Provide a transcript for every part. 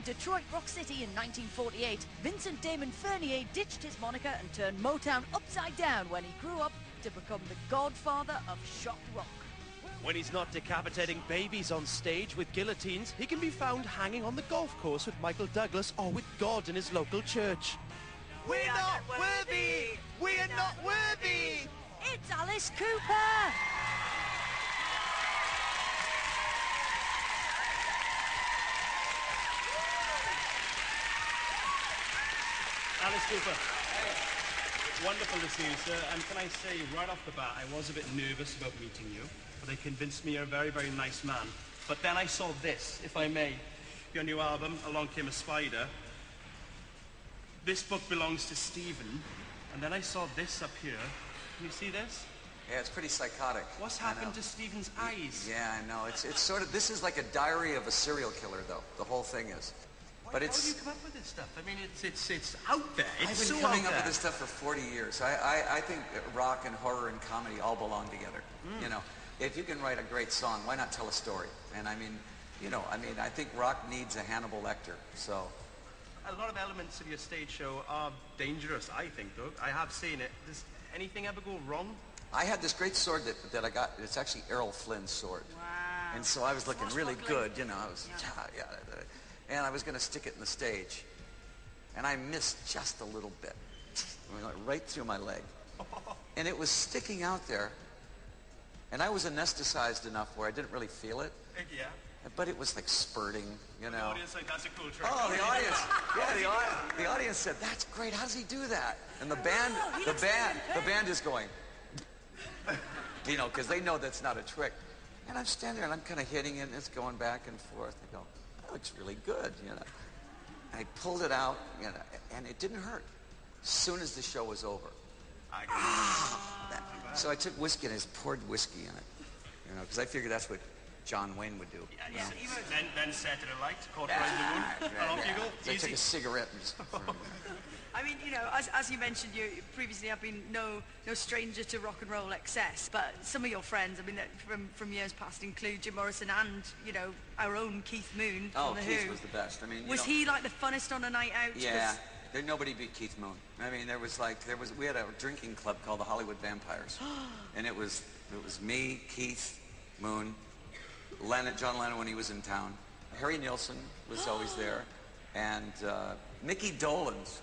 Detroit Rock City in 1948, Vincent Damon Fernier ditched his moniker and turned Motown upside down when he grew up to become the godfather of shock rock. When he's not decapitating babies on stage with guillotines, he can be found hanging on the golf course with Michael Douglas or with God in his local church. We're not worthy! We're not worthy! It's Alice Cooper! Alice Cooper. Wonderful to see you, sir. And can I say, right off the bat, I was a bit nervous about meeting you, but they convinced me you're a very, very nice man. But then I saw this, if I may. Your new album, Along Came a Spider. This book belongs to Stephen. And then I saw this up here. Can you see this? Yeah, it's pretty psychotic. What's happened to Stephen's eyes? Yeah, I know. It's sort of, this is like a diary of a serial killer, though. The whole thing is. But How do you come up with this stuff? I mean, it's out there. It's I've been so coming out up there. with this stuff for 40 years. I think that rock and horror and comedy all belong together. You know, if you can write a great song, why not tell a story? And I mean, you know, I think rock needs a Hannibal Lecter. So a lot of elements of your stage show are dangerous, I think, though. I have seen it. Does anything ever go wrong? I had this great sword that I got. It's actually Errol Flynn's sword. Wow. And so I was looking really good, you know. I was, and I was going to stick it in the stage. And I missed just a little bit. It went right through my leg. And it was sticking out there. And I was anesthetized enough where I didn't really feel it. Yeah. But it was like spurting, you know. The audience like, that's a cool trick. Oh, the audience said, "That's great. How does he do that?" And the band is going, you know, because they know that's not a trick. And I'm standing there and I'm kind of hitting it and it's going back and forth. I go, "That looks really good," you know. And I pulled it out, you know, and it didn't hurt. As soon as the show was over. So I took whiskey and I just poured whiskey in it, you know, because I figured that's what John Wayne would do. Yeah. Then set it alight, cauterize the wound, and off you go. So I took a cigarette and just... I mean, you know, as you mentioned, you previously have been no stranger to rock and roll excess, but some of your friends, I mean, from years past include Jim Morrison and, you know, our own Keith Moon from The Who. Keith was the best. I mean, was he like the funnest on a night out? Yeah, nobody beat Keith Moon. I mean, we had a drinking club called the Hollywood Vampires, and it was me, Keith, Moon, John Lennon when he was in town, Harry Nilsson was always there, and Mickey Dolenz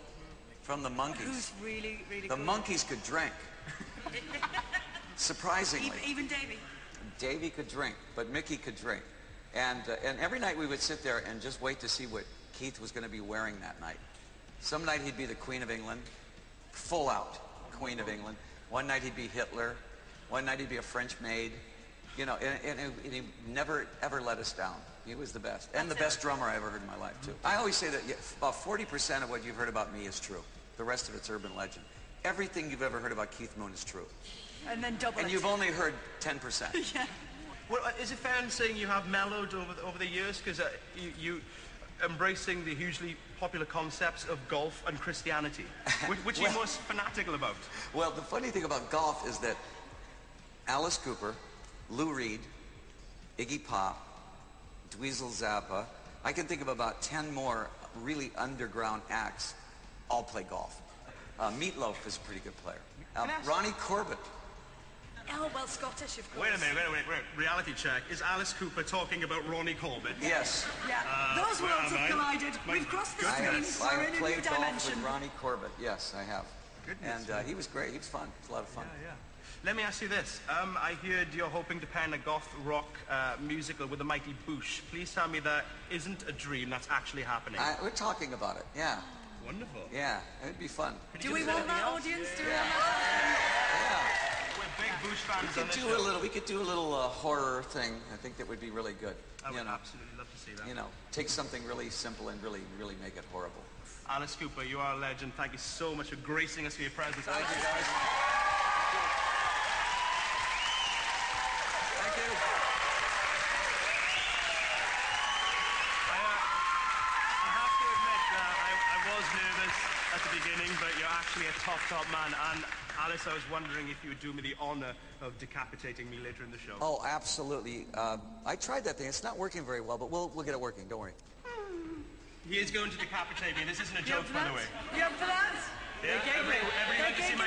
from the Monkees. Who's really, really The cool. Monkees could drink. Surprisingly. Even Davey. Davey could drink, but Mickey could drink. And every night we would sit there and just wait to see what Keith was going to be wearing that night. Some night he'd be the Queen of England, full out Queen of England. One night he'd be Hitler. One night he'd be a French maid. You know, and he never, ever let us down. He was the best. And the best drummer I ever heard in my life, too. I always say that about 40% of what you've heard about me is true. The rest of it's urban legend. Everything you've ever heard about Keith Moon is true. And then double it. And you've only heard 10%. Yeah. Well, is it fair in saying you have mellowed over the years? Because you embracing the hugely popular concepts of golf and Christianity. Which are you most fanatical about? Well, the funny thing about golf is that Alice Cooper, Lou Reed, Iggy Pop, Dweezil Zappa, I can think of about 10 more really underground acts, all play golf. Meatloaf is a pretty good player. Ronnie Corbett. Oh, well, Scottish, of course. Wait a minute. Reality check. Is Alice Cooper talking about Ronnie Corbett? Yes. Yeah, those worlds have collided. We've crossed the streams. We're in a new played golf dimension. with Ronnie Corbett. Yes, I have. Goodness. And he was great. He was fun. It was a lot of fun. Yeah. Let me ask you this. I heard you're hoping to pen a goth rock musical with the Mighty Boosh. Please tell me that isn't a dream, that's actually happening. We're talking about it, yeah. Wonderful. Yeah, it'd be fun. Do we want that audience? Do we want Yeah. We're big Boosh fans on this We could do a little horror thing. I think that would be really good. I would absolutely love to see that. You know, take something really simple and really, really make it horrible. Alice Cooper, you are a legend. Thank you so much for gracing us with your presence. Thank you, guys. Thank you. I have to admit that I was nervous at the beginning, but you're actually a top man. And Alice, I was wondering if you would do me the honor of decapitating me later in the show. Oh, absolutely. I tried that thing. It's not working very well, but we'll get it working. Don't worry. He is going to decapitate me. This isn't a You joke, up for by that? the way. You up for that? Yeah, Okay, everybody great. went to see my